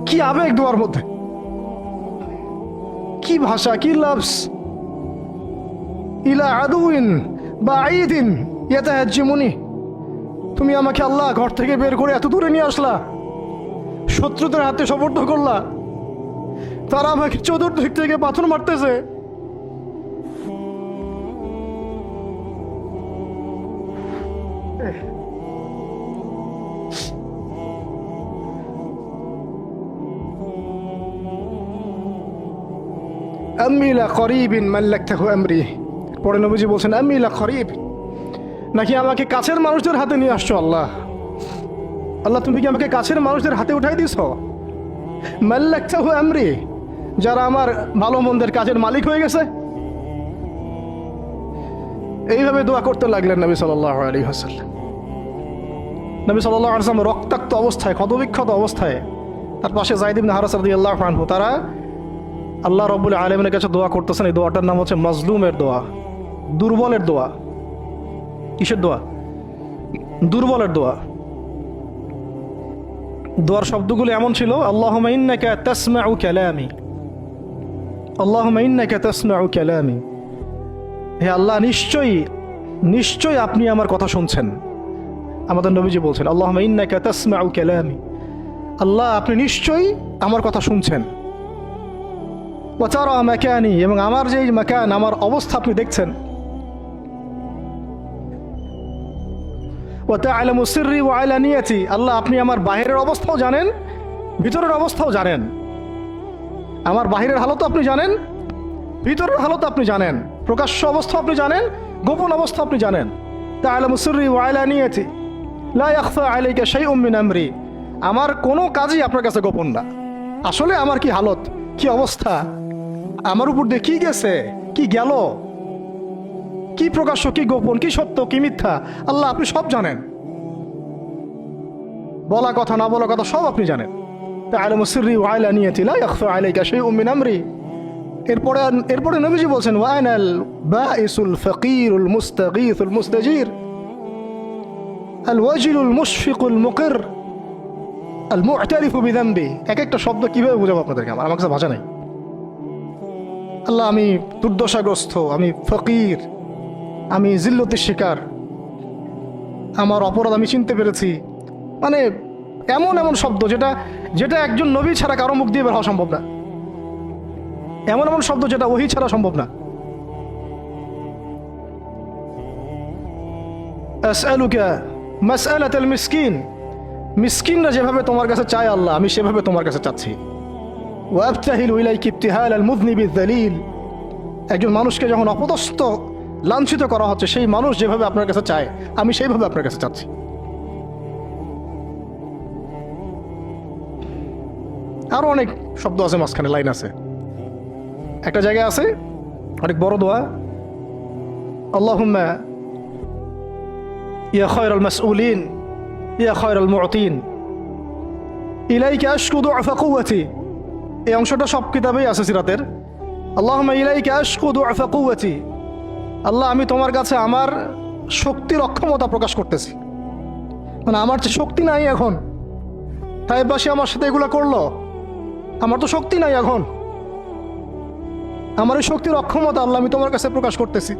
কি আবেগ দোয়ার মধ্যে, কি ভাষা, কি লফজ। ইলা আদুইন বাঈদিন ইয়াতাহাজ্জিমুনি, তুমি আমাকে আল্লাহ ঘর থেকে বের করে এত দূরে নিয়ে আসলা, শত্রুদের হাতে সোপর্দ করলা, তারা আমাকে চতুর্দিক থেকে পাথর মারতেছে। আম্মি লা করিবিন মাল্লাকতাহু আমরি, পরে নবীজি বলছেন আম্মি লা করিব, নাকি আমাকে কাছের মানুষদের হাতে নিয়ে আসছো আল্লাহ? আল্লাহ তুমি কি আমাকে কাছের মানুষদের হাতে উঠাই দিছ? মাল্লাকতাহু আমরি, যারা আমার ভালো মন্দের কাজের মালিক হয়ে গেছে। এইভাবে দোয়া করতে লাগলেন নবী সাল্লাল্লাহু আলাইহি ওয়াসাল্লাম। নবী সাল্লাল্লাহু আলাইহি ওয়াসাল্লাম রক্তাক্ত অবস্থায়, ক্ষতবিক্ষত অবস্থায়, তার পাশে যায়েদ ইবনে হারেসা রাদিয়াল্লাহু আনহু, তারা আল্লাহ রাব্বুল আলামিনের কাছে দোয়া করতেছেন। এই দোয়াটার নাম হচ্ছে মাজলুমের দোয়া, দুর্বলের দোয়া। কিসের দোয়া? দুর্বলের দোয়া। দোয়ার শব্দগুলো এমন ছিল, আল্লাহুম্মা ইন্নাকা তাসমাউ কালামি, আল্লাহুম্মা ইন্নাকা তাসমাউ কালামি, হে আল্লাহ নিশ্চয়ই নিশ্চয়ই আপনি আমার কথা শুনছেন। আমাদের নবীজি বলছেন আল্লাহুম্মা ইন্নাকা তাসমাউ কালামি, আল্লাহ আপনি নিশ্চয়ই আমার কথা শুনছেন। ওয়া তারা মাকানি, এবং আমার যে মাকান, আমার অবস্থা আপনি দেখছেন। ওয়া তা'লামু সিররি ওয়া আলানিয়াতি, আল্লাহ আপনি আমার বাহিরের অবস্থাও জানেন, ভিতরের অবস্থাও জানেন। আমার বাহিরের হালত আপনি জানেন, ভিতরের হালত আপনি জানেন, প্রকাশ্য অবস্থা আপনি জানেন, গোপন অবস্থা আপনি জানেন। তা'লামু সিররি ওয়া আলানিয়াতি লা ইয়াখফা আলাইকা শাইউম মিন আমরি, আমার কোনো কাজই আপনার কাছে গোপন না। আসলে আমার কি হালত, কি অবস্থা, আমার উপর দিয়ে কি গেছে, কি গেল, কি প্রকাশ্য, কি গোপন, কি সত্য, কি মিথ্যা, আল্লাহ আপনি সব জানেন। বলা কথা না বলা কথা সব আপনি জানেন। তা'লামু সিররি ওয়া আলানিয়াতি লা ইয়াখফা আলাইকা শাইউম মিন আমরি। এরপরে নবীজি বলছেন ওয়া আনাল বাঈসুল ফাকিরুল মুস্তাগীথুল মুস্তাজির আল ওয়াজিলুল মুশফিকুল মুকির আল মু'তারিফু বিযামবি। এক একটা শব্দ কিভাবে বোঝাবো আপনাদেরকে, আমার কাছে ভাষা নাই। আল্লাহ আমি দুর্দশাগ্রস্ত, আমি ফকির, আমি জিল্লতির শিকার, আমার অপরাধ আমি চিনতে পেরেছি। মানে এমন এমন শব্দ যেটা যেটা একজন নবী ছাড়া কারো মুখ দিয়ে বের হওয়া সম্ভব না, এমন এমন শব্দ যেটা ওহী ছাড়া সম্ভব না। আসআলুকা মাসআলাতাল মিসকিন, মিসকিনরা যেভাবে তোমার কাছে চায় আল্লাহ, আমি সেভাবে তোমার কাছে চাচ্ছি। ওয়া আবতাহিলু ইলাইকা ইবতিহালাল মুযনিবিয যালিল, একজন মানুষকে যখন অপদস্থ লাঞ্ছিত করা হচ্ছে, সেই মানুষ যেভাবে আপনার কাছে চায়, আমি সেইভাবে আপনার কাছে চাচ্ছি। আরো অনেক শব্দ আছে, মাঝখানে লাইন আছে। একটা জায়গায় আছে অনেক বড় দোয়া, আল্লাহুম্মা ইয়া খায়রাল মাসউলিন ইয়া খায়রাল মু'তিন ইলাইকা আশকু দু'ফা কুওয়াতি। এই অংশটা সব কিতাবেই আছে সিরাতের। আল্লাহুম্মা ইলাইকা আশকু দু'ফা কুওয়াতি, আল্লাহ আমি তোমার কাছে আমার শক্তির অক্ষমতা প্রকাশ করতেছি। মানে আমার যে শক্তি নাই এখন, তাই পাশে আমার সাথে এগুলা করলো, আমার তো শক্তি নাই এখন, আমার এই শক্তির অক্ষমতা আল্লাহ আমি তোমার কাছে প্রকাশ করতেছি।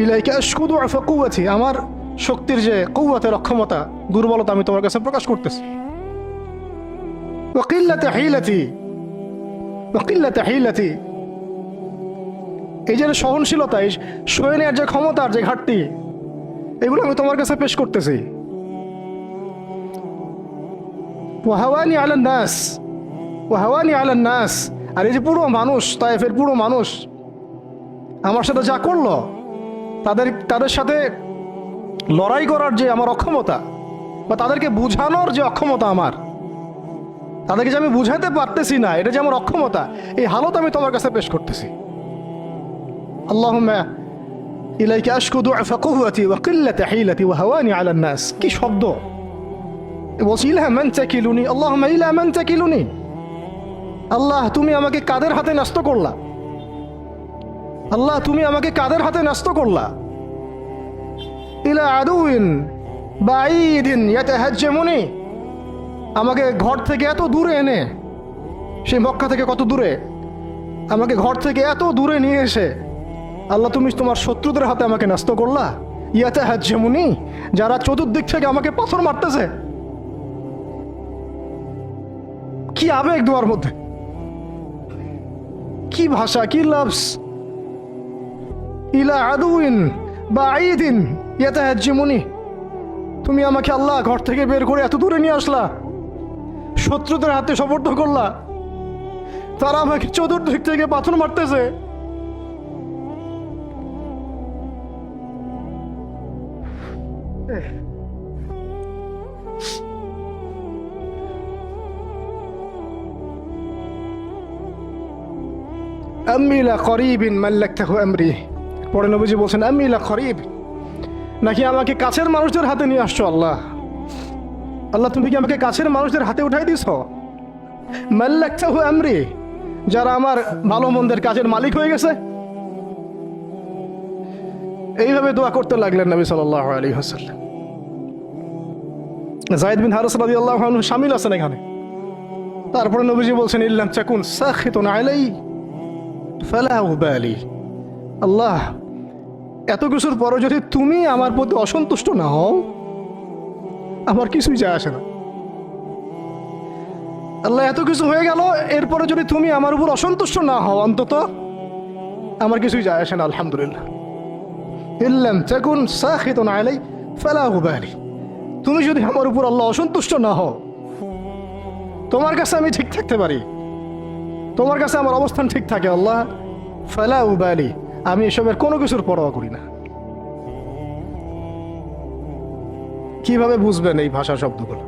ইলাইকা আশকু দু'ফা কুওয়াতি, আমার শক্তির যে কুওয়াতের অক্ষমতা, দুর্বলতা আমি তোমার কাছে প্রকাশ করতেছি। ওয়া কিল্লাতা হিলাতি ওয়া কিল্লাতা হিলাতি, এই যে সহনশীলতা, এই সয়ে নেওয়ার যে ক্ষমতার যে ঘাটতি, এগুলো আমি তোমার কাছে পেশ করতেছি। ওয়া হাওয়ানি আলান নাস ওয়া হাওয়ানি আলান নাস, আর এই যে পুরো মানুষ, তায়েফের পুরো মানুষ আমার সাথে যা করলো, তাদের সাথে লড়াই করার যে আমার অক্ষমতা, বা তাদেরকে বুঝানোর যে অক্ষমতা আমার, তাদেরকে যে আমি বুঝাতে পারতেছি না, এটা যে আমার অক্ষমতা, এই হালত আমি তোমার কাছে পেশ করতেছি। আল্লাহুম্মা ইলাইকা আশকু দু'ফা কুওয়াতি ওয়া কিল্লাতা হিলাতি ওয়া হাওয়ানি আলান নাস। কি শব্দ! বলছি ইলা মান তাকিলুনি, আল্লাহুম্মা ইলা মান তাকিলুনি, আল্লাহ তুমি আমাকে কাদের হাতে ন্যস্ত করলা, আল্লাহ তুমি আমাকে কাদের হাতে ন্যস্ত করলা। ইলা আদুইন বাঈদিন ইয়াতাহাজ্জামুনি, আমাকে ঘর থেকে এত দূরে এনে, সেই মক্কা থেকে কত দূরে, আমাকে ঘর থেকে এত দূরে নিয়ে এসে আল্লাহ তুমি তোমার শত্রুদের হাতে আমাকে ন্যস্ত করলা। ইয়াতাহাজ্জামুনি, যারা চতুর্দিক থেকে আমাকে পাথর মারতেছে। কি আবেগ দোয়ার মধ্যে, কি ভাষা, কি লফজ। ইলা আদুইন বাঈদিন ইয়াতাহাজ্জামুনি, তুমি আমাকে আল্লাহ ঘর থেকে বের করে এত দূরে নিয়ে আসলা, শত্রুদের হাতে সোপর্দ করলা, তারা আমাকে চতুর্দিক থেকে পাথর মারতেছে। আম্মি লা করিবিন মাল্লাকতাহু আমরি, পরে নবীজি বলছেন আম্মি লা করিব, নাকি আমাকে কাছের মানুষদের হাতে নিয়ে আসছো আল্লাহ। আল্লাহ তুমি কি আমাকে কাছের মানুষদের হাতে উঠাই দিছ? মাল্লাকতাহু আমরি, যারা আমার ভালো মন্দের কাজের মালিক হয়ে গেছে। এইভাবে দোয়া করতে লাগলেন নবী সাল্লাল্লাহু আলাইহি ওয়াসাল্লাম। যায়েদ বিন হারিস রাদিয়াল্লাহু আনহু শামিল আছেন এখানে। তারপরে নবীজি বলছেন ইল্লাম তাকুন সাখিতুন আলাই ফালা উবালি, আল্লাহ এত কিছুর পরও যদি তুমি আমার প্রতি অসন্তুষ্ট না হও, আমার কিছুই যায় আসে না। আল্লাহ এত কিছু হয়ে গেল, এরপরে যদি তুমি আমার উপর অসন্তুষ্ট না হও, অন্তত আমার কিছুই যায় আসে না। আলহামদুলিল্লাহ। ইল্লাম তাকুন সাখিতুন আলাই ফালা উবালি, তুমি যদি আমার উপর আল্লাহ অসন্তুষ্ট না হও, তোমার কাছে আমি ঠিক থাকতে পারি, তোমার কাছে আমার অবস্থান ঠিক থাকে আল্লাহ, ফালা উবালি, আমি এসবের কোনো কিছুর পরোয়া করি না। কিভাবে বুঝবেন এই ভাষা শব্দগুলো?